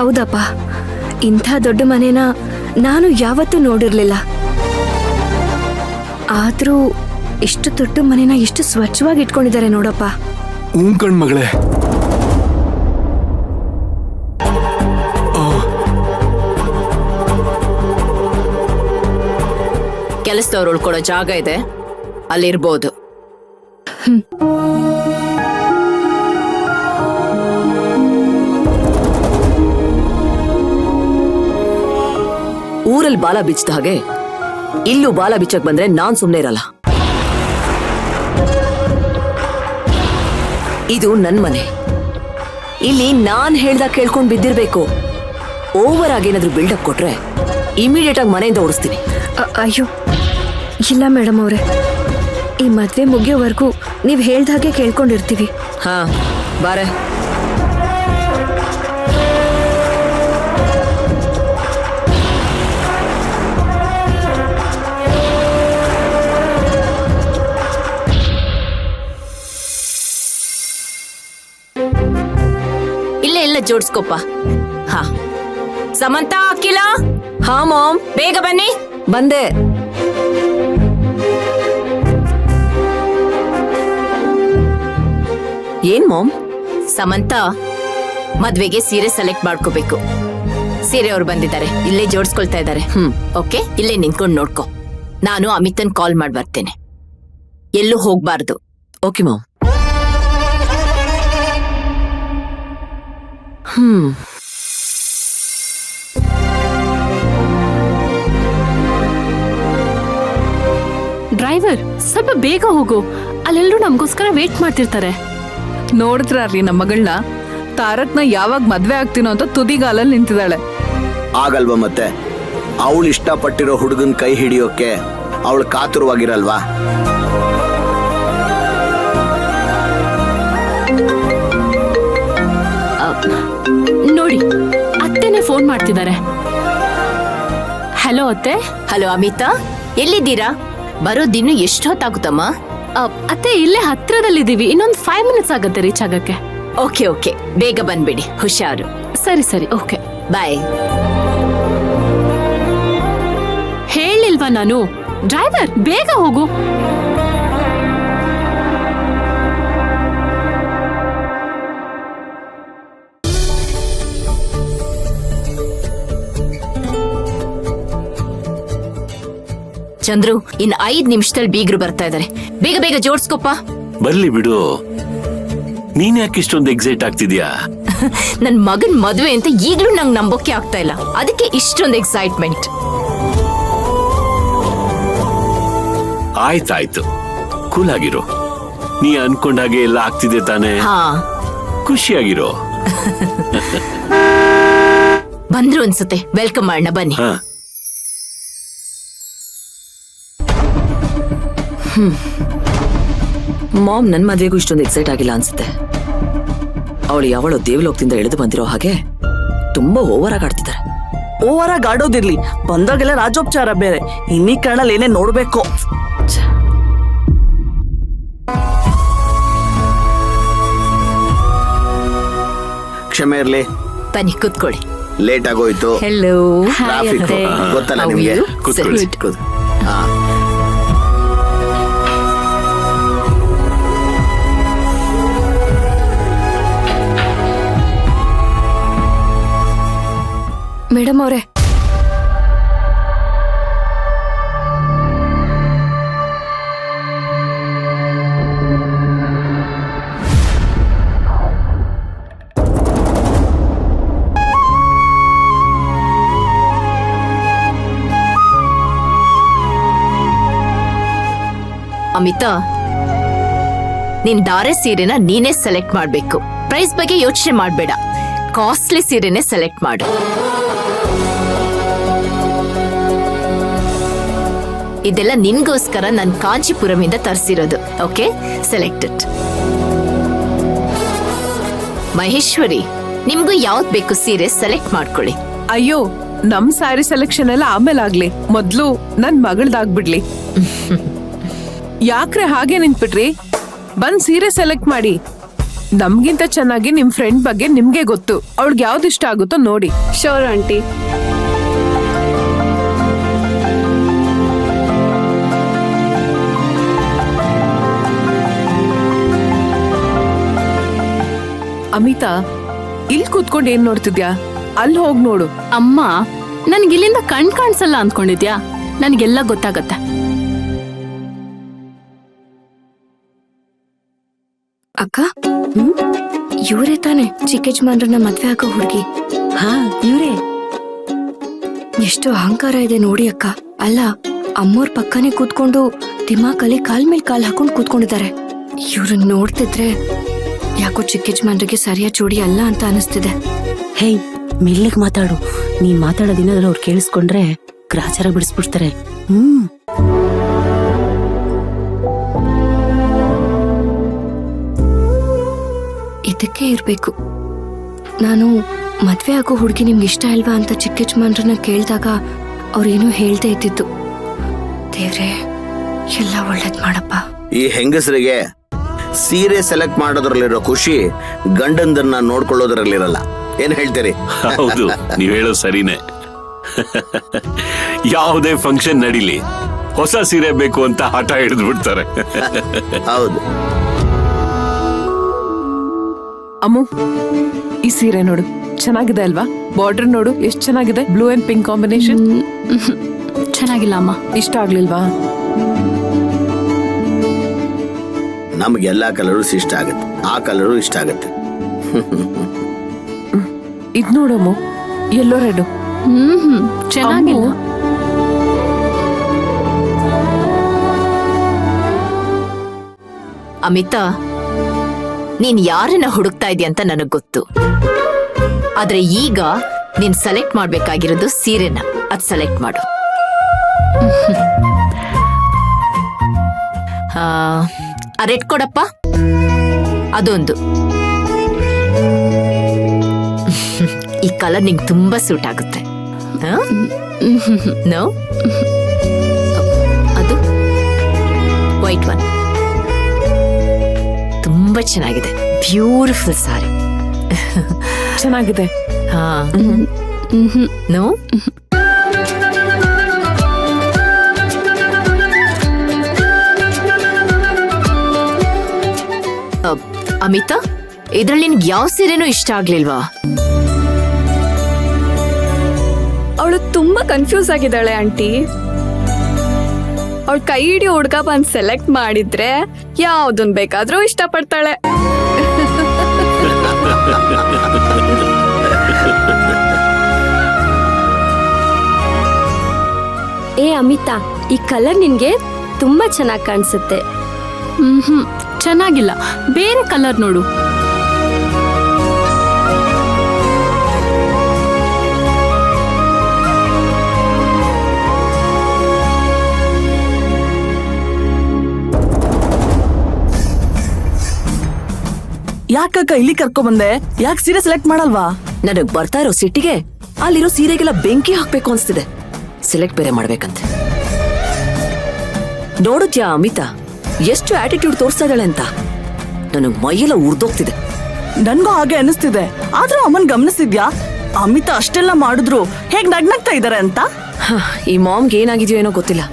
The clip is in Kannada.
ಹೌದಪ್ಪ, ಇಂಥ ದೊಡ್ಡ ಮನೇನ ನಾನು ಯಾವತ್ತೂ ನೋಡಿರ್ಲಿಲ್ಲ. ಆದ್ರೂ ಇಷ್ಟು ದೊಡ್ಡ ಮನೇನ ಎಷ್ಟು ಸ್ವಚ್ಛವಾಗಿ ಇಟ್ಕೊಂಡಿದ್ದಾರೆ ನೋಡಪ್ಪ. ಕಣ್ ಮಗಳೇ, ಕೆಲಸದವ್ರು ಉಳ್ಕೊಳ್ಳೋ ಜಾಗ ಇದೆ, ಅಲ್ಲಿರ್ಬೋದು. ಊರಲ್ಲಿ ಬಾಲ ಬಿಚ್ಚದ ಹಾಗೆ ಇಲ್ಲೂ ಬಾಲ ಬಿಚ್ಚಕ್ ಬಂದ್ರೆ ನಾನ್ ಸುಮ್ನೆ ಇರಲ್ಲ. ಇದು ನನ್ ಮನೆ, ಇಲ್ಲಿ ನಾನ್ ಹೇಳ್ದಾಗ ಕೇಳ್ಕೊಂಡ್ ಬಿದ್ದಿರ್ಬೇಕು. ಓವರ್ ಆಗಿ ಏನಾದ್ರು ಬಿಲ್ಡಪ್ ಕೊಟ್ರೆ ಇಮಿಡಿಯೇಟ್ ಆಗಿ ಮನೆಯಿಂದ ಓಡಿಸ್ತೀನಿ. ಅಯ್ಯೋ ಇಲ್ಲ ಮೇಡಮ್ ಅವರೇ, ಈ ಮದ್ವೆ ಮುಗಿಯೋವರೆಗೂ ನೀವ್ ಹೇಳ್ದಾಗೆ ಕೇಳ್ಕೊಂಡಿರ್ತೀವಿ. ಹಾ ಬಾರೆ. ಇಲ್ಲ ಜೋಡ್ಸ್ಕೊಪ್ಪ. ಹಾ ಸಮಂತ, ಅಖಿಲ. ಹಾ ಮಾಮ್, ಬೇಗ ಬನ್ನಿ. ಬಂದೆ. ಏನ್ ಮಾಮ್? ಸಮಂತ ಮದ್ವೆಗೆ ಸೀರೆ ಸೆಲೆಕ್ಟ್ ಮಾಡ್ಕೋಬೇಕು. ಸೀರೆ ಅವ್ರು ಬಂದಿದ್ದಾರೆ, ಇಲ್ಲೇ ಜೋಡಿಸ್ಕೊಳ್ತಾ ಇದ್ದಾರೆ. ಓಕೆ, ಇಲ್ಲೇ ನಿಂತ್ಕೊಂಡು ನೋಡ್ಕೊ. ನಾನು ಅಮಿತನ್ ಕಾಲ್ ಮಾಡಿ ಬರ್ತೇನೆ. ಎಲ್ಲೂ ಹೋಗ್ಬಾರ್ದು. Okay ma'am. ಡ್ರೈವರ್, ಸ್ವಲ್ಪ ಬೇಗ ಹೋಗು, ಅಲ್ಲೆಲ್ಲರೂ ನಮಗೋಸ್ಕರ ವೇಟ್ ಮಾಡ್ತಿರ್ತಾರೆ. ನೋಡಿದ್ರಿ ನಮ್ಮ ಮಗಳನ್ನ, ತಾರಕ್ನ ಯಾವಾಗ ಮದ್ವೆ ಆಗ್ತೀನೋ ಅಂತ ತುದಿಗಾಲಲ್ಲಿ ನಿಂತಿದ್ದಾಳೆ. ಆಗಲ್ವಾ ಮತ್ತೆ? ಅವಳು ಇಷ್ಟಪಟ್ಟಿರೋ ಹುಡುಗನ್ ಕೈ ಹಿಡಿಯೋಕೆ ಅವಳು ಕಾತುರವಾಗಿರಲ್ವಾ? ನೋಡಿ, ಅತ್ತೆನೇ ಫೋನ್ ಮಾಡ್ತಿದ್ದಾರೆ. ಹಲೋ ಅತ್ತೆ. ಹಲೋ ಅಮಿತಾ, ಎಲ್ಲಿದ್ದೀರಾ? ಬರೋದಿನ್ನು ಎಷ್ಟು ಹೊತ್ತಾಗುತ್ತಮ್ಮ? ಅತ್ತೆ, ಇಲ್ಲೇ ಹತ್ರದಲ್ಲಿದ್ದೀವಿ, ಇನ್ನೊಂದು 5 ಮಿನಿಟ್ಸ್ ಆಗತ್ತೆ ರೀಚ್ ಆಗಕ್ಕೆ. ಓಕೆ ಓಕೆ, ಬೇಗ ಬಂದ್ಬಿಡಿ. ಹುಷಾರು. ಸರಿ ಸರಿ, ಓಕೆ ಬಾಯ್. ಹೇಳಿಲ್ವಾ ನಾನು? ಡ್ರೈವರ್ ಬೇಗ ಹೋಗು. ಚಂದ್ರು, ಇನ್ 5 ನಿಮಿಷದಲ್ಲಿ ಬೀಗ್ರು ಬರ್ತಾ ಇದಾರೆ. ಬೇಗ ಬೇಗ ಜೋಡ್ಸ್ಕೊಪ್ಪ. ಬರ್ಲಿ ಬಿಡು, ನೀನ್ ಯಾಕೆ ಇಷ್ಟೊಂದು ಎಕ್ಸೈಟ್ ಆಗ್ತಿದ್ಯಾ? ನನ್ ಮಗನ್ ಮದ್ವೆ ಅಂತ ಈಗ್ಲೂ ನಂಗೆ ನಂಬೋಕೆ ಆಗ್ತಾ ಇಲ್ಲ, ಅದಕ್ಕೆ ಇಷ್ಟೊಂದು ಎಕ್ಸೈಟ್ಮೆಂಟ್. ಆಯ್ತಾಯ್ತು, ಕೂಲ್ ಆಗಿರೋ. ನೀ ಅನ್ಕೊಂಡಾಗೆ ಎಲ್ಲ ಆಗ್ತಿದೆ ತಾನೆ? ಹಾ, ಖುಷಿಯಾಗಿರೋ. ಬಂದ್ರು ಅನ್ಸುತ್ತೆ, ವೆಲ್ಕಮ್ ಮಾಡೋಣ ಬನ್ನಿ. ಹಾ, ಮಾಮ್ ನನ್ ಮದ್ವೆಗೂ ಇಷ್ಟೊಂದು ಎಕ್ಸೈಟ್ ಆಗಿಲ್ಲ ಅನ್ಸುತ್ತೆ. ಅವಳು ಯಾವಳೋ ದೇವಲೋಕದಿಂದ ಇಳಿದು ಬಂದಿರೋ ಹಾಗೆ ತುಂಬಾ ಓವರ್ ಆಗಿ ಆಡ್ತಿದ್ದಾರೆ. ಓವರ್ ಆಗಿ ಆಡೋದಿರ್ಲಿ, ಬಂದಾಗೆಲ್ಲ ರಾಜೋಪಚಾರ ಬೇರೆ, ಇನ್ನೀ ಕಣ್ಣಲ್ಲಿ ಏನೇ ನೋಡ್ಬೇಕು. ಕ್ಷಮೆ ಇರ್ಲಿ, ಬನ್ನಿ ಕೂತ್ಕೊಳ್ಳಿ. ಲೇಟ್ ಆಗೋಯ್ತು. ಹೆಲೋ. ಟ್ರಾಫಿಕ್ ಗೊತ್ತಲ್ಲ ನಿಮ್ಗೆ. ಕೂತ್ಕೊಳ್ಳಿ. ಹಾ, ಮೇಡಮ್ ಅವರೇ, ಅಮಿತಾ, ನಿನ್ ದಾರೆ ಸೀರೆನ ನೀನೇ ಸೆಲೆಕ್ಟ್ ಮಾಡ್ಬೇಕು. ಪ್ರೈಸ್ ಬಗ್ಗೆ ಯೋಚನೆ ಮಾಡ್ಬೇಡ, ಕಾಸ್ಟ್ಲಿ ಸೀರೆನೆ ಸೆಲೆಕ್ಟ್ ಮಾಡು. ಇದೆಲ್ಲ ನಿನ್ಗೋಸ್ಕರ ನಾನು ಕಾಂಚೀಪುರಮಿಂದ ತರಿಸಿರೋದು. Okay, selected. ಮಹೇಶ್ವರಿ, ನಿಮ್ಗೂ ಯಾವ್ದು ಬೇಕು ಸೀರೆ ಸೆಲೆಕ್ಟ್ ಮಾಡ್ಕೊಳ್ಳಿ. ಅಯ್ಯೋ, ನಮ್ ಸ್ಯಾರಿ ಸೆಲೆಕ್ಷನ್ ಎಲ್ಲ ಆಮೇಲೆ ಆಗ್ಲಿ, ಮೊದ್ಲು ನನ್ ಮಗಳದಾಗ್ಬಿಡ್ಲಿ. ಯಾಕ್ರೆ ಹಾಗೆ ನಿಂತ್ಬಿಟ್ರಿ? ಬಂದ್ ಸೀರೆ ಸೆಲೆಕ್ಟ್ ಮಾಡಿ. ನಮ್ಗಿಂತ ಚೆನ್ನಾಗಿ ನಿಮ್ ಫ್ರೆಂಡ್ ಬಗ್ಗೆ ನಿಮ್ಗೆ ಗೊತ್ತು. ಅವಳಿಗೆ ಯಾವ್ದು ಇಷ್ಟ ಆಗುತ್ತೋ ನೋಡಿ. Sure aunty. ಅಮಿತಾ, ಇಲ್ಲಿ ಕೂತ್ಕೊಂಡು ಏನ್ ನೋಡ್ತಿದ್ಯಾ? ಅಲ್ಲಿ ಹೋಗ್ ನೋಡು. ಅಮ್ಮ, ನನ್ಗೆ ಇಲ್ಲಿಂದ ಕಣ್ ಕಾಣಿಸಲ್ಲ ಅಂದ್ಕೊಂಡಿದ್ಯಾ? ನನ್ಗೆಲ್ಲ ಗೊತ್ತಾಗತ್ತೆ. ಅಕ್ಕ, ಇವರೇ ತಾನೆ ಚಿಕ್ಕ ಯಜಮಾನ್ರನ್ನ ಮದ್ವೆ ಆಗೋ ಹುಡುಗಿ? ಹಾ, ಇವ್ರೇ. ಎಷ್ಟು ಅಹಂಕಾರ ಇದೆ ನೋಡಿ ಅಕ್ಕ. ಅಲ್ಲ, ಅಮ್ಮೋರ್ ಪಕ್ಕನೆ ಕೂತ್ಕೊಂಡು ದಿಮಾಕಲ್ಲಿ ಕಾಲ್ ಮೇಲ್ ಕಾಲ್ ಹಾಕೊಂಡು ಕೂತ್ಕೊಂಡಿದ್ದಾರೆ. ಇವ್ರನ್ನ ನೋಡ್ತಿದ್ರೆ ಯಾಕೋ ಚಿಕ್ಕ ಯಜಮಾನ್ರಿಗೆ ಸರಿಯಾದ ಜೋಡಿ ಅಲ್ಲ ಅಂತ ಅನಿಸ್ತಿದೆ. ಹೇಯ್, ಮೆಲ್ಲಗ್ ಮಾತಾಡು. ನೀನ್ ಮಾತಾಡೋದಿನಾದ್ರೂ ಅವ್ರು ಕೇಳಿಸ್ಕೊಂಡ್ರೆ ಗ್ರಾಚಾರ ಬಿಡಿಸ್ಬಿಡ್ತಾರೆ. ಇದಕ್ಕೆ ಇರ್ಬೇಕು. ನಾನು ಮದ್ವೆ ಆಗೋ ಹುಡುಗಿ ನಿಮ್ಗೆ ಇಷ್ಟ ಇಲ್ವಾ ಅಂತ ಚಿಕ್ಕ ಯಜಮಾನ್ರನ್ನ ಕೇಳಿದಾಗ ಅವ್ರೇನೋ ಹೇಳ್ದೆ ಇದ್ದಿದ್ದು. ದೇವ್ರೆ, ಎಲ್ಲ ಒಳ್ಳೇದ್ ಮಾಡಪ್ಪ. ಈ ಹೆಂಗಸರಿಗೆ ಸೀರೆ ಸೆಲೆಕ್ಟ್ ಮಾಡೋದ್ರಲ್ಲಿರೋ ಖುಷಿ ಗಂಡಂದನ್ನ ನೋಡ್ಕೊಳ್ಳೋದ್ರಲ್ಲಿರಲ್ಲ. ಏನ್ ಹೇಳ್ತೀರಿ? ಹೌದು, ನೀವ್ ಹೇಳೋ ಸರಿನೇ. ಯಾವುದೇ ಫಂಕ್ಷನ್ ನಡೀಲಿ, ಹೊಸ ಸೀರೆ ಬೇಕು ಅಂತ ಹಠ ಹಿಡಿದು ಬಿಡ್ತಾರೆ. ಹೌದು. ಅಮ್ಮು, ಈ ಸೀರೆ ನೋಡು, ಚೆನ್ನಾಗಿದೆ ಅಲ್ವಾ? ಬಾರ್ಡರ್ ನೋಡು ಎಷ್ಟು ಚೆನ್ನಾಗಿದೆ. Blue and pink combination. ಚೆನ್ನಾಗಿಲ್ಲ ಅಮ್ಮ. ಇಷ್ಟ ಆಗ್ಲಿಲ್ವಾ? ನಮ್ಗೆ ಎಲ್ಲಾ ಕಲರು ಇಷ್ಟ ಆಗತ್ತೆ, ಆ ಕಲರು ಇಷ್ಟ ಆಗತ್ತೆ. ಇದ್ ನೋಡಮ್ಮು, ಎಲ್ಲೋ ರೆಡ್. ಚೆನ್ನಾಗಿಲ್ಲ. ಅಮಿತಾ, ನೀನ್ ಯಾರನ್ನ ಹುಡುಕ್ತಾ ಇದೀಯ ಅಂತ ನನಗ್ ಗೊತ್ತು. ಆದ್ರೆ ಈಗ ನೀನ್ ಸೆಲೆಕ್ಟ್ ಮಾಡ್ಬೇಕಾಗಿರೋದು ಸೀರೆನ. ಅದ್ ಸೆಲೆಕ್ಟ್ ಮಾಡು. ಆ ರೆಡ್ ಕೊಡಪ್ಪ, ಅದೊಂದು. ಈ ಕಲರ್ ನಿಂಗೆ ತುಂಬಾ ಸೂಟ್ ಆಗುತ್ತೆ. ನೋ, ಅದು ವೈಟ್ ಒನ್ ತುಂಬಾ ಚೆನ್ನಾಗಿದೆ. ಬ್ಯೂಟಿಫುಲ್ ಸಾರಿ. ಚೆನ್ನಾಗಿದೆ. ಹಾ, ನೋ, ಅಮಿತಾ, ಇದ್ರಲ್ಲಿ ನಿನ್ಗೆ ಯಾವ ಸೀರೆನೂ ಇಷ್ಟ ಆಗ್ಲಿಲ್ವಾ? ಅವಳು ತುಂಬಾ ಕನ್ಫ್ಯೂಸ್ ಆಗಿದ್ದಾಳೆ ಆಂಟಿ. ಅವಳು ಕೈ ಹಿಡಿಯೋ ಹುಡ್ಗ ಬಂದ್ ಸೆಲೆಕ್ಟ್ ಮಾಡಿದ್ರೆ ಯಾವ್ದನ್ ಬೇಕಾದ್ರೂ ಇಷ್ಟಪಡ್ತಾಳೆ. ಏ ಅಮಿತಾ, ಈ ಕಲರ್ ನಿನ್ಗೆ ತುಂಬಾ ಚೆನ್ನಾಗಿ ಕಾಣಿಸುತ್ತೆ. ಚೆನ್ನಾಗಿಲ್ಲ, ಬೇರೆ ಕಲರ್ ನೋಡು. ಯಾಕಕ್ಕ ಇಲ್ಲಿ ಕರ್ಕೊ ಬಂದೆ? ಯಾಕೆ ಸೀರೆ ಸೆಲೆಕ್ಟ್ ಮಾಡಲ್ವಾ? ನನಗ್ ಬರ್ತಾ ಇರೋ ಸಿಟ್ಟಿಗೆ ಅಲ್ಲಿರೋ ಸೀರೆಗೆಲ್ಲ ಬೆಂಕಿ ಹಾಕ್ಬೇಕು ಅನ್ಸ್ತಿದೆ. ಸೆಲೆಕ್ಟ್ ಬೇರೆ ಮಾಡ್ಬೇಕಂತೆ. ನೋಡುದ್ಯಾ ಅಮಿತಾ, ಎಷ್ಟು ಆಟಿಟ್ಯೂಡ್ ತೋರಿಸ್ತಾ ಇದ್ದಾಳೆ ಅಂತ. ನನಗ್ ಮೈಯೆಲ್ಲ ಉರ್ದೋಗ್ತಿದೆ. ನನ್ಗೂ ಹಾಗೆ ಅನಿಸ್ತಿದೆ. ಆದ್ರೂ ಅಮ್ಮನ್ ಗಮನಿಸಿದ್ಯಾ? ಅಮಿತಾ ಅಷ್ಟೆಲ್ಲ ಮಾಡಿದ್ರು ಹೇಗ್ ನಗ್ನಗ್ತಾ ಇದಾರೆ ಅಂತ. ಈ ಮಾಮ್ಗೆ ಏನಾಗಿದೆಯೋ ಏನೋ ಗೊತ್ತಿಲ್ಲ.